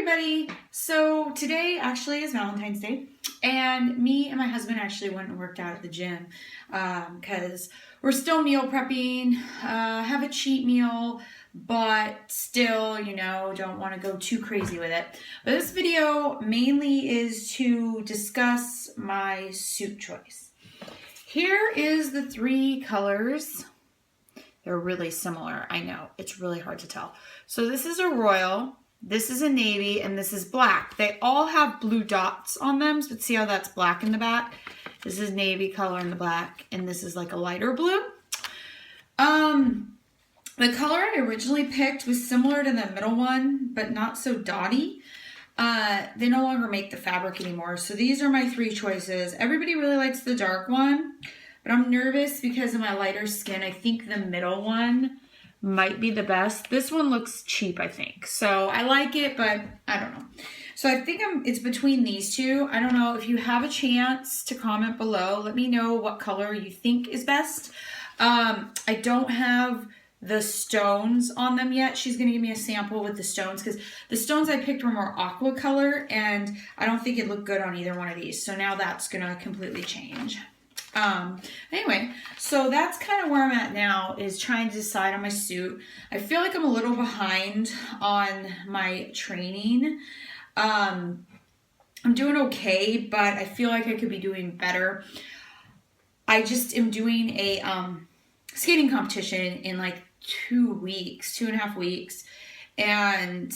everybody. So today actually is Valentine's Day, and me and my husband actually went and worked out at the gym because we're still meal prepping, have a cheat meal, but still, don't want to go too crazy with it. But this video mainly is to discuss my suit choice. Here is the three colors. They're really similar. I know, it's really hard to tell. So this is a royal, this is a navy, and this is black. They all have blue dots on them, but see how that's black in the back? This is navy color in the black, and this is like a lighter blue. The color I originally picked was similar to the middle one, but not so dotty. They no longer make the fabric anymore, so these are my three choices. Everybody really likes the dark one, but I'm nervous because of my lighter skin. I think the middle one might be the best. This one looks cheap, I think. So I like it, but I don't know. So I think it's between these two. I don't know. If you have a chance to comment below, let me know what color you think is best. I don't have the stones on them yet. She's going to give me a sample with the stones because the stones I picked were more aqua color, and I don't think it looked good on either one of these. So now that's going to completely change. Anyway, so that's kind of where I'm at now, is trying to decide on my suit. I feel like I'm a little behind on my training. I'm doing okay, but I feel like I could be doing better. I just am doing a skating competition in like 2.5 weeks, and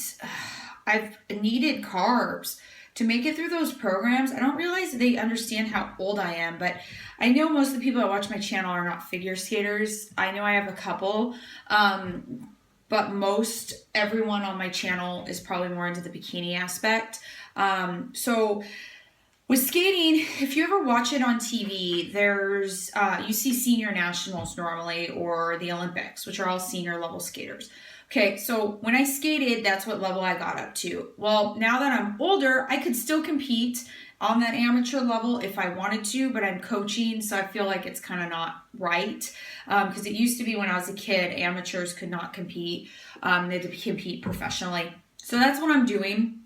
I've needed carbs to make it through those programs. I don't realize they understand how old I am, but I know most of the people that watch my channel are not figure skaters. I know I have a couple, but most everyone on my channel is probably more into the bikini aspect. So with skating, if you ever watch it on TV, there's you see senior nationals normally, or the Olympics, which are all senior level skaters. Okay, so when I skated, that's what level I got up to. Well, now that I'm older, I could still compete on that amateur level if I wanted to, but I'm coaching, so I feel like it's kind of not right. Because it used to be when I was a kid, amateurs could not compete. They had to compete professionally. So that's what I'm doing.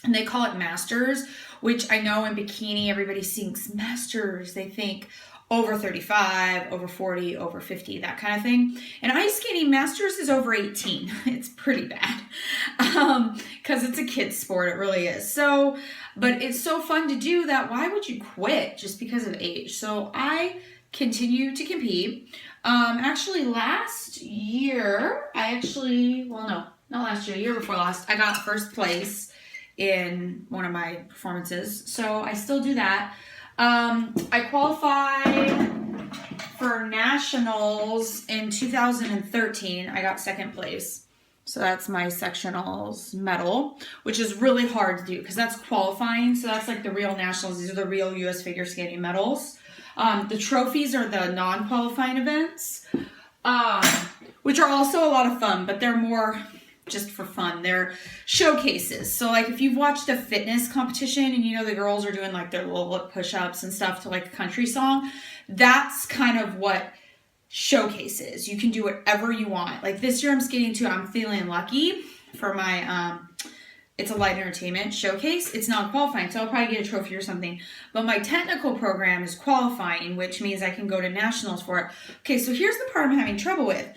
And they call it masters, which I know in bikini, everybody thinks masters. They think over 35, over 40, over 50, that kind of thing. And ice skating, masters is over 18. It's pretty bad because it's a kid's sport. It really is. So, but it's so fun to do that. Why would you quit just because of age? So I continue to compete. Actually, last year, not last year, year before last, I got first place in one of my performances. So I still do that. I qualified for nationals in 2013. I got second place. So that's my sectionals medal, which is really hard to do because that's qualifying. So that's like the real nationals. These are the real U.S. figure skating medals. The trophies are the non-qualifying events, which are also a lot of fun, but they're more just for fun. They're showcases. So like if you've watched a fitness competition and the girls are doing like their little lip push-ups and stuff to like a country song, that's kind of what showcases. You can do whatever you want. Like this year I'm skating to I'm Feeling Lucky for my it's a light entertainment showcase. It's not qualifying, so I'll probably get a trophy or something. But my technical program is qualifying, which means I can go to nationals for it. Okay, so here's the part I'm having trouble with.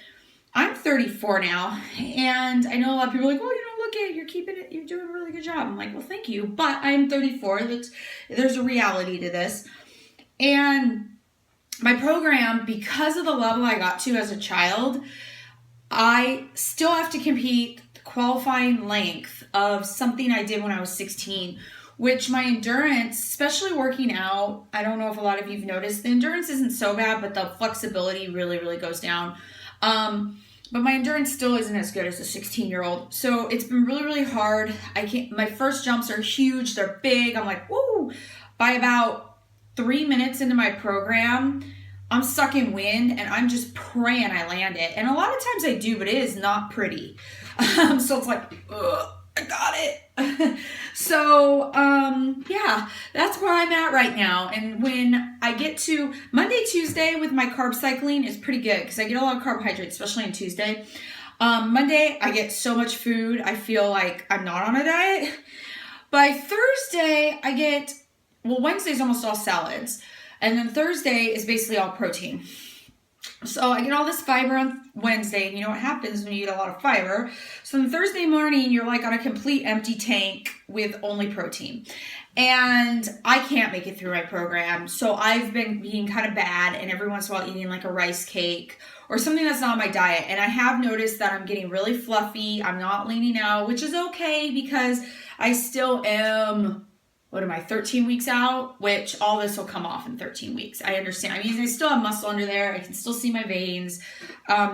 I'm 34 now, and I know a lot of people are like, oh, look at it, you're keeping it, you're doing a really good job. I'm like, well, thank you, but I'm 34. There's a reality to this. And my program, because of the level I got to as a child, I still have to compete the qualifying length of something I did when I was 16, which my endurance, especially working out, I don't know if a lot of you've noticed, the endurance isn't so bad, but the flexibility really, really goes down. But my endurance still isn't as good as a 16-year-old. So it's been really, really hard. My first jumps are huge. They're big. I'm like, woo! By about 3 minutes into my program, I'm stuck in wind and I'm just praying I land it. And a lot of times I do, but it is not pretty. So it's like, ugh, I got it. So, yeah, that's where I'm at right now. And when I get to Monday, Tuesday with my carb cycling is pretty good because I get a lot of carbohydrates, especially on Tuesday. Monday, I get so much food, I feel like I'm not on a diet. By Thursday, Wednesday's almost all salads. And then Thursday is basically all protein. So I get all this fiber on Wednesday, and you know what happens when you eat a lot of fiber. So on Thursday morning, you're like on a complete empty tank with only protein. And I can't make it through my program. So I've been being kind of bad, and every once in a while eating like a rice cake or something that's not on my diet. And I have noticed that I'm getting really fluffy. I'm not leaning out, which is okay because I still am, 13 weeks out, which all this will come off in 13 weeks. I understand. I mean, I still have muscle under there. I can still see my veins.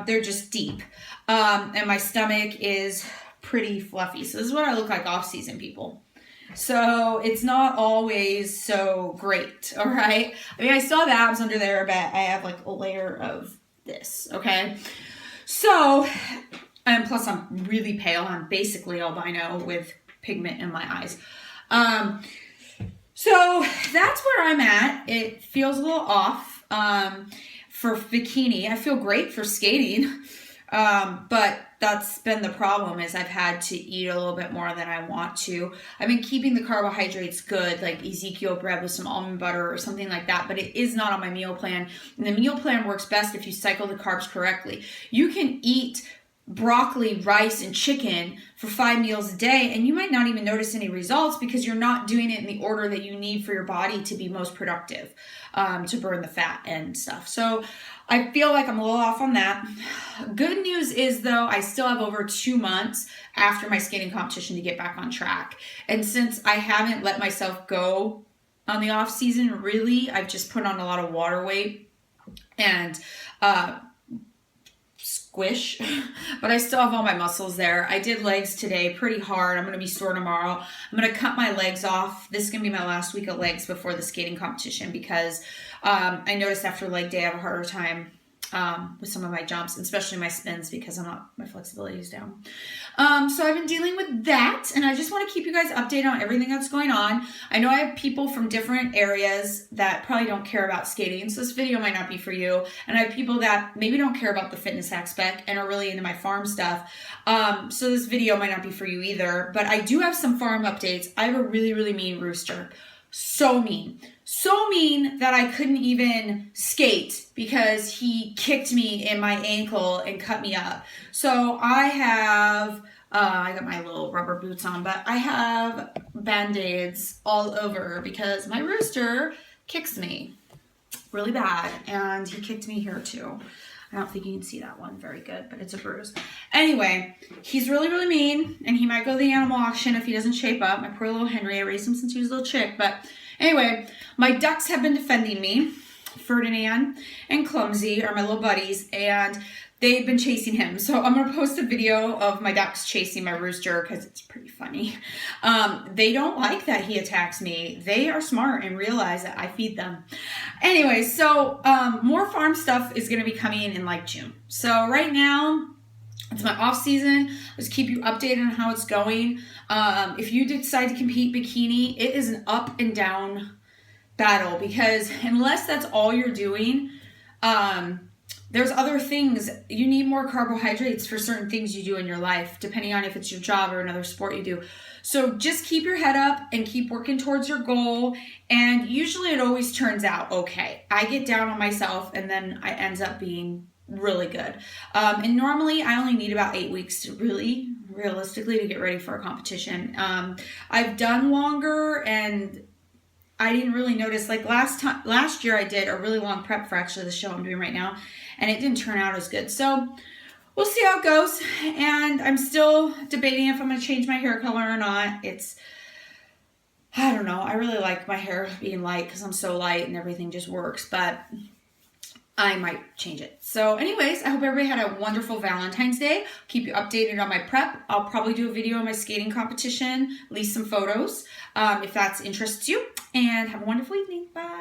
They're just deep. And my stomach is pretty fluffy. So this is what I look like off season, people. So it's not always so great. All right. I mean, I still have abs under there, but I have like a layer of this. Okay. So, and plus I'm really pale. I'm basically albino with pigment in my eyes. So that's where I'm at. It feels a little off for bikini. I feel great for skating, but that's been the problem is I've had to eat a little bit more than I want to. I've been keeping the carbohydrates good, like Ezekiel bread with some almond butter or something like that, but it is not on my meal plan. And the meal plan works best if you cycle the carbs correctly. You can eat broccoli, rice, and chicken for 5 meals a day, and you might not even notice any results because you're not doing it in the order that you need for your body to be most productive, to burn the fat and stuff. So I feel like I'm a little off on that. Good news is, though, I still have over 2 months after my skating competition to get back on track. And since I haven't let myself go on the off season, really, I've just put on a lot of water weight and squish, but I still have all my muscles there. I did legs today pretty hard. I'm going to be sore tomorrow. I'm going to cut my legs off. This is going to be my last week of legs before the skating competition because I noticed after leg day I have a harder time with some of my jumps, especially my spins because my flexibility is down. So I've been dealing with that, and I just want to keep you guys updated on everything that's going on. I know I have people from different areas that probably don't care about skating, so this video might not be for you. And I have people that maybe don't care about the fitness aspect and are really into my farm stuff. So this video might not be for you either, but I do have some farm updates. I have a really, really mean rooster. So mean. So mean that I couldn't even skate because he kicked me in my ankle and cut me up. So I have, I got my little rubber boots on, but I have Band-Aids all over because my rooster kicks me really bad. And he kicked me here too. I don't think you can see that one very good, but it's a bruise. Anyway, he's really, really mean, and he might go to the animal auction if he doesn't shape up. My poor little Henry, I raised him since he was a little chick. But anyway, my ducks have been defending me. Ferdinand and Clumsy are my little buddies, and they've been chasing him. So I'm going to post a video of my ducks chasing my rooster because it's pretty funny. They don't like that he attacks me. They are smart and realize that I feed them. Anyway, so more farm stuff is going to be coming in like June. So right now, it's my off season. Let's keep you updated on how it's going. If you decide to compete bikini, it is an up and down battle because unless that's all you're doing, there's other things. You need more carbohydrates for certain things you do in your life, depending on if it's your job or another sport you do. So just keep your head up and keep working towards your goal. And usually it always turns out okay. I get down on myself and then it ends up being really good. And normally I only need about 8 weeks to realistically to get ready for a competition. I've done longer and I didn't really notice, like last year I did a really long prep for actually the show I'm doing right now, and it didn't turn out as good. So we'll see how it goes. And I'm still debating if I'm going to change my hair color or not. I don't know. I really like my hair being light because I'm so light and everything just works, but I might change it. So anyways, I hope everybody had a wonderful Valentine's Day. Keep you updated on my prep. I'll probably do a video on my skating competition, at least some photos, if that interests you. And have a wonderful evening. Bye.